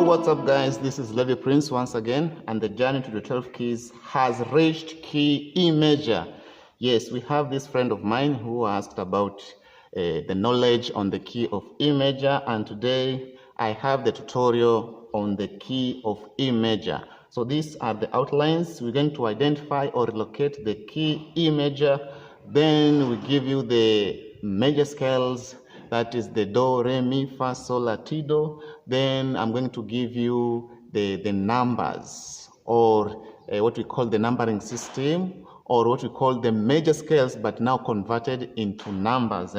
What's up, guys? This is Levi Prince once again, and the journey to the 12 keys has reached key E major. Yes, we have this friend of mine who asked about the knowledge on the key of E major, and today I have the tutorial on the key of E major. So these are the outlines. We're going to identify or locate the key E major. Then we give you the major scales. That is the do, re, mi, fa, sol, la, ti, do. Then I'm going to give you the numbers, or what we call the numbering system, or what we call the major scales, but now converted into numbers.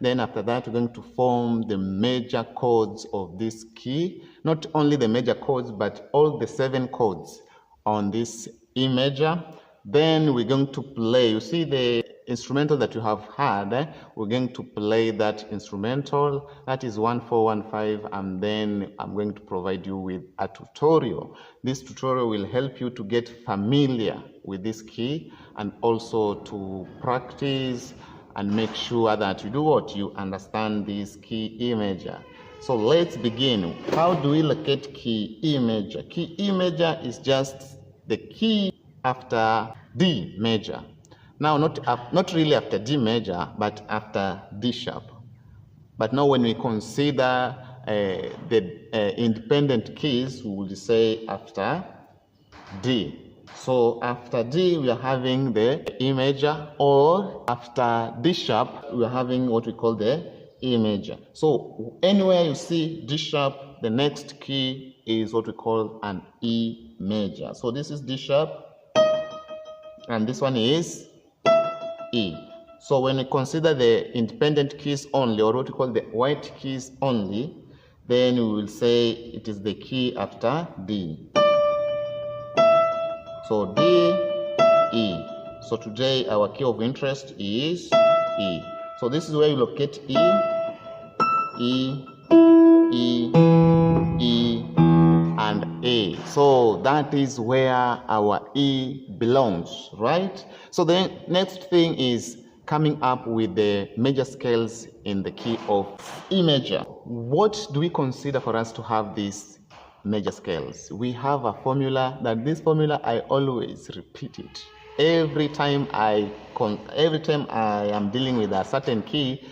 Then after that, we're going to form the major chords of this key. Not only the major chords, but all the 7 chords on this E major. Then we're going to play. You see the instrumental that you have had, we're going to play that instrumental. That is 1415, and then I'm going to provide you with a tutorial. This tutorial will help you to get familiar with this key and also to practice and make sure that you do what you understand this key E major. So let's begin. How do we locate key E major? Key E major is just the key after D major. Now, not really after D major, but after D sharp. But now when we consider the independent keys, we will say after D. So after D, we are having the E major, or after D sharp, we are having what we call the E major. So anywhere you see D sharp, the next key is what we call an E major. So this is D sharp, and this one is E. So when we consider the independent keys only, or what we call the white keys only, then we will say it is the key after D. So D, E. So today our key of interest is E. So this is where you locate E, E, E, E, and A. So that is where our E belongs, right? So the next thing is coming up with the major scales in the key of E major. What do we consider for us to have these major scales? We have a formula. That this formula I always repeat it. Every time I am dealing with a certain key,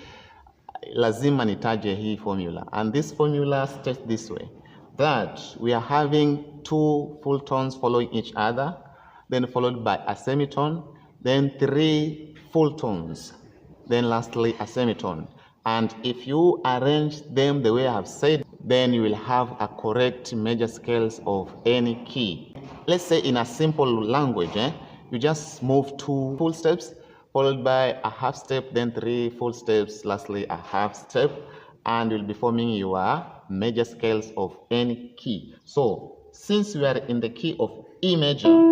lazima nitaje hii formula. And this formula states this way, that we are having 2 full tones following each other, then followed by a semitone, then 3 full tones, then lastly a semitone. And if you arrange them the way I have said, then you will have a correct major scales of any key. Let's say in a simple language, you just move 2 full steps, followed by a half step, then 3 full steps, lastly a half step, and you'll be forming your major scales of any key. So since we are in the key of E major,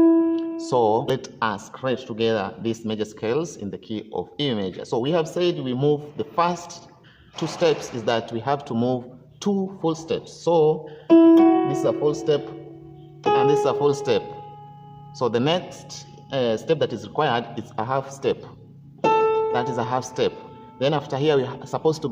so let us create together these major scales in the key of E major. So we have said we move, the first 2 steps is that we have to move 2 full steps. So this is a full step and this is a full step. So the next step that is required is a half step. That is a half step. Then after here we are supposed to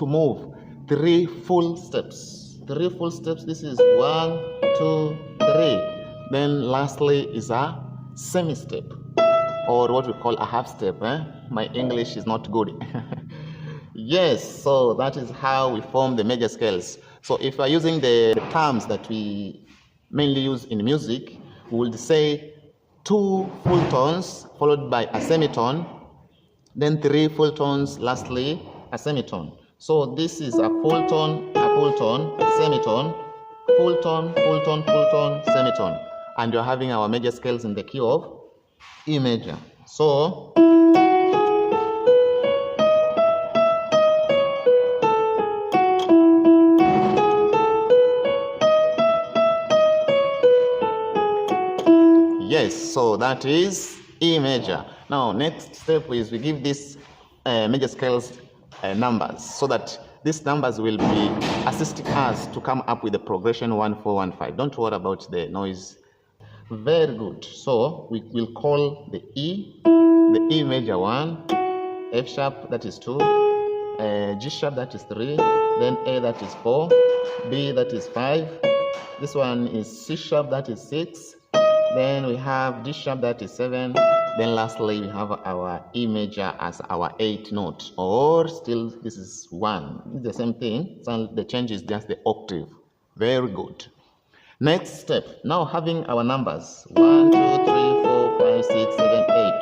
move 3 full steps. 3 full steps. This is 1, 2, 3. Then lastly is a semi-step, or what we call a half step. My English is not good. Yes, so that is how we form the major scales. So if we are using the terms that we mainly use in music, we will say 2 full tones followed by a semitone, then 3 full tones, lastly a semitone. So this is a full tone, semitone, full tone, full tone, full tone, semitone. And you're having our major scales in the key of E major. So Yes, so that is E major. Now, next step is we give these major scales numbers so that these numbers will be assisting us to come up with the progression 1 4 1 5. Don't worry about the noise. Very good. So we will call the E major 1, F sharp, that is 2, G sharp, that is 3, then A, that is 4, B, that is 5, this one is C sharp, that is 6, then we have D sharp, that is 7, then lastly we have our E major as our 8th note, or still this is 1. It's the same thing, so the change is just the octave. Very good. Next step, now having our numbers 1 2 3 4 5 6 7 8,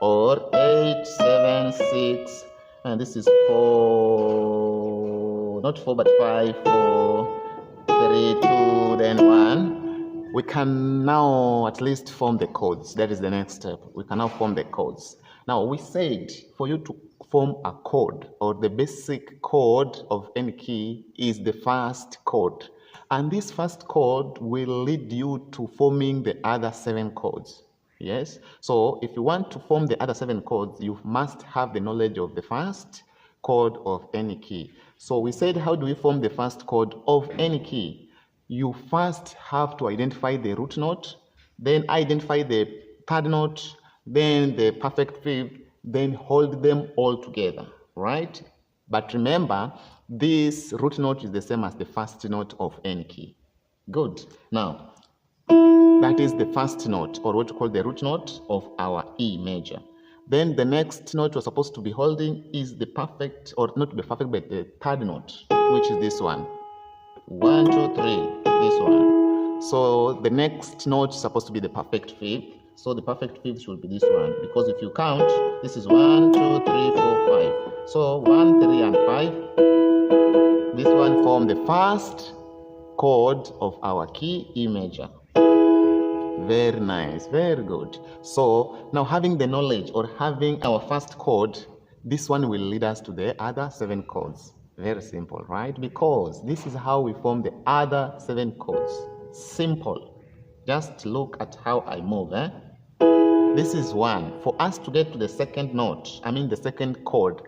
or 8 7 6, and this is 4, not 4 but 5 4 3 2 then 1. We can now at least form the chords. That is the next step. We can now form the chords. Now we said for you to form a chord, or the basic chord of any key is the first chord, and this first chord will lead you to forming the other 7 chords. Yes, so if you want to form the other 7 chords, you must have the knowledge of the first chord of any key. So we said, how do we form the first chord of any key? You first have to identify the root note, then identify the third note, then the perfect fifth, then hold them all together, right? But remember, this root note is the same as the first note of any key. Good. Now, that is the first note, or what we call the root note of our E major. Then the next note we're supposed to be holding is the perfect, or not the perfect, but the third note, which is this one. 1 2 3, this one. So the next note is supposed to be the perfect fifth. So the perfect fifth should be this one, because if you count, this is 1 2 3 4 5. So 1 3 and 5. This one form the first chord of our key E major. Very nice, very good. So now, having the knowledge or having our first chord, this one will lead us to the other 7 chords. Very simple, right? Because this is how we form the other 7 chords. Simple. Just look at how I move. This is 1. For us to get to the second note, the second chord,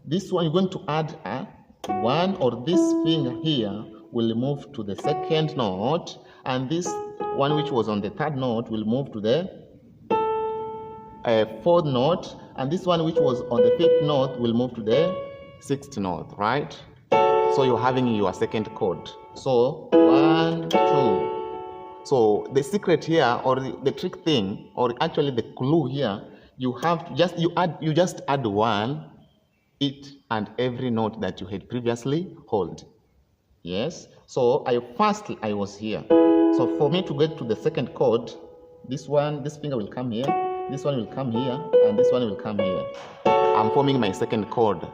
this one you're going to add a 1, or this finger here will move to the second note, and this one which was on the third note will move to the fourth note, and this one which was on the fifth note will move to the 6th note, right? So you're having your second chord. So 1 2. So the secret here, or the trick thing, or actually the clue here, you have to just add 1 each and every note that you had previously held. Yes. So I was here. So for me to get to the second chord, this finger will come here, this one will come here, and this one will come here. I'm forming my second chord.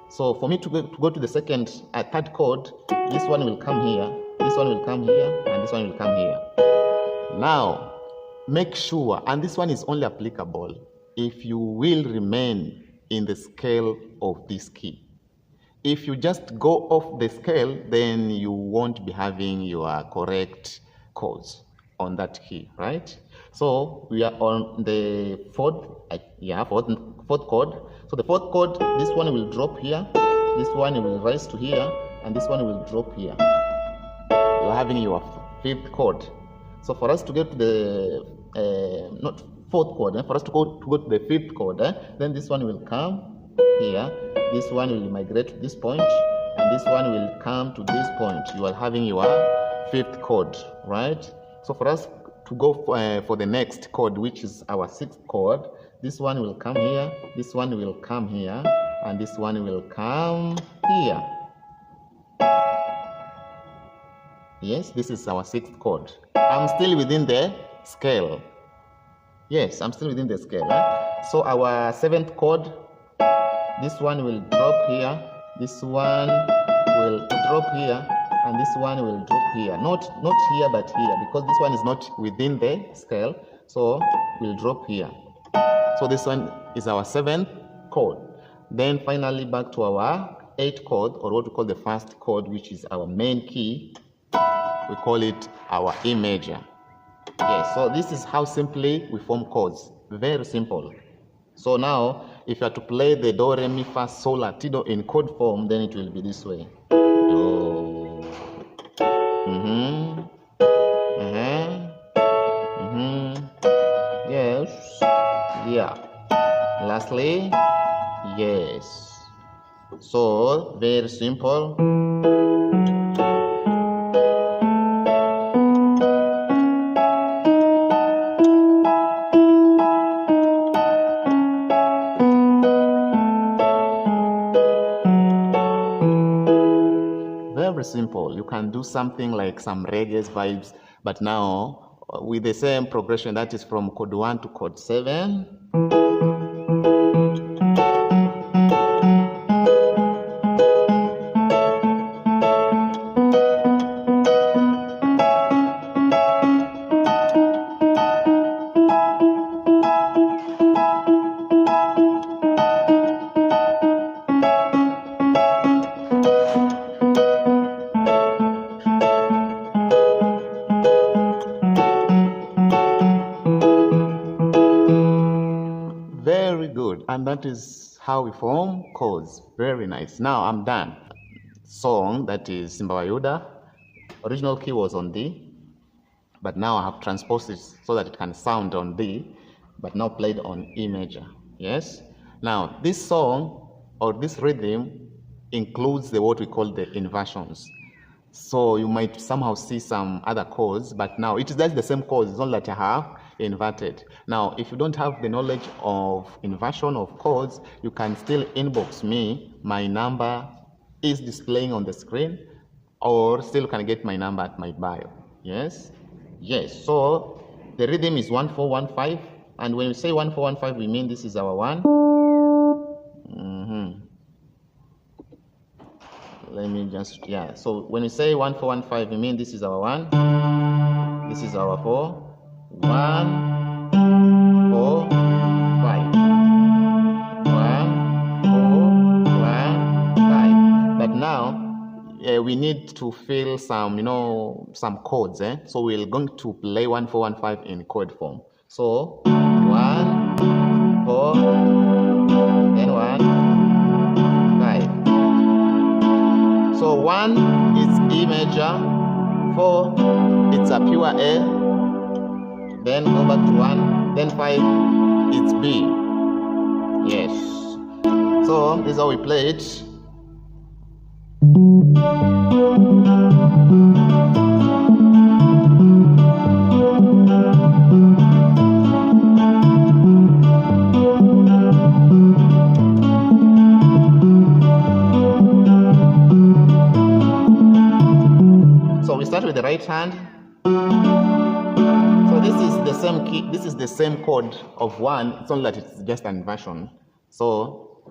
So for me to go to the third chord, this one will come here, this one will come here, and this one will come here. Now, make sure, and this one is only applicable if you will remain in the scale of this key. If you just go off the scale, then you won't be having your correct chords on that key, right? So we are on the fourth chord. So the fourth chord, this one will drop here, this one will rise to here, and this one will drop here. You're having your 5th chord. So for us to get to the not 4th chord, for us to go to the 5th chord, then this one will come here, this one will migrate to this point, and this one will come to this point. You are having your 5th chord, right? So for us to go for the next chord, which is our 6th chord, this one will come here, this one will come here, and this one will come here. Yes, this is our 6th chord. I'm still within the scale. Yes, I'm still within the scale. So our 7th chord, this one will drop here, this one will drop here, and this one will drop here. Not here, but here, because this one is not within the scale, so we'll drop here. So this one is our 7th chord. Then finally back to our 8th chord, or what we call the first chord, which is our main key. We call it our E major. Yes, so this is how simply we form chords. Very simple. So now, if you are to play the do, re, mi, fa, sol, la, ti, do in chord form, then it will be this way. Do. Yes. Yeah. Lastly, yes. So, very simple. Very simple. You can do something like some reggae vibes, but now with the same progression, that is from chord 1 to chord 7. Very good. And that is how we form chords. Very nice. Now I'm done. Song, that is Simba wa Yuda. Original key was on D, but now I have transposed it so that it can sound on D, but now played on E major. Yes? Now, this song or this rhythm includes what we call the inversions. So you might somehow see some other chords, but now it is just the same chords, it's not that I have inverted. Now, if you don't have the knowledge of inversion of chords, you can still inbox me. My number is displaying on the screen, or still can get my number at my bio. Yes? Yes. So the rhythm is 1-4-1-5, and when we say 1-4-1-5, we mean this is our 1. Let me just, so when we say 1-4-1-5, we mean this is our 1, this is our 4, 1, 4, 5, 1, 4, 1, 5. But now we need to fill some, some chords. So we're going to play 1-4-1-5 in chord form. So 1, 4, then 1, 5. So 1 is E major, 4 it's a pure A, then go back to 1, then 5 it's B. Yes. So this is how we play it. So we start with the right hand. So this is the same key, this is the same chord of 1, it's only that it's just an inversion. So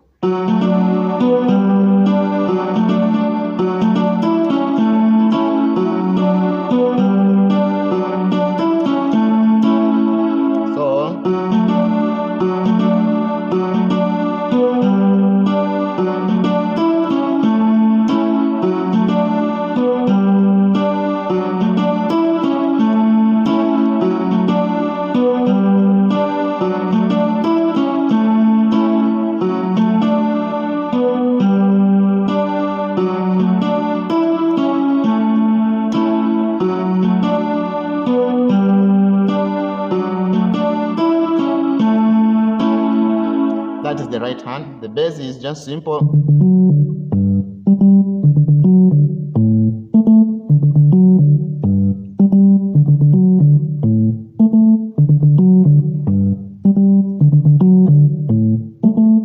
that is the right hand. The bass is just simple.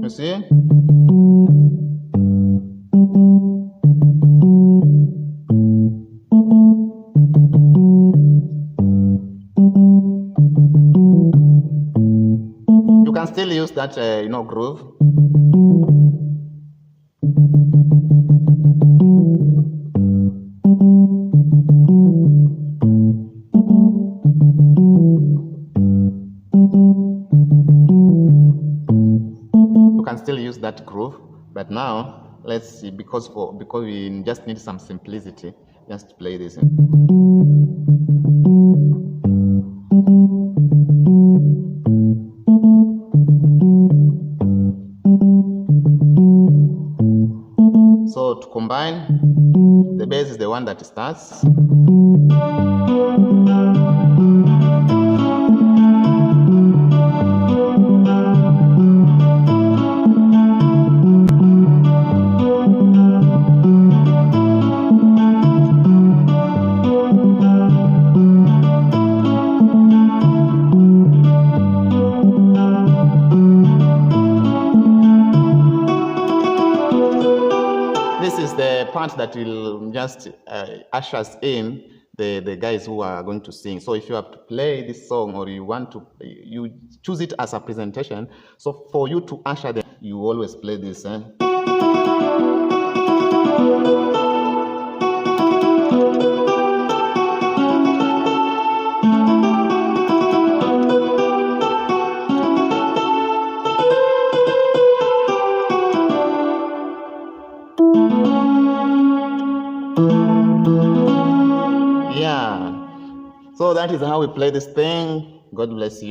You see? You can still use that, groove. You can still use that groove, but now let's see, because we just need some simplicity, just play this. combine. The bass is the one that starts. This is the part that will just ushers in the guys who are going to sing. So if you have to play this song, or you want to, you choose it as a presentation. So for you to usher them, you always play this. Yeah, so that is how we play this thing. God bless you.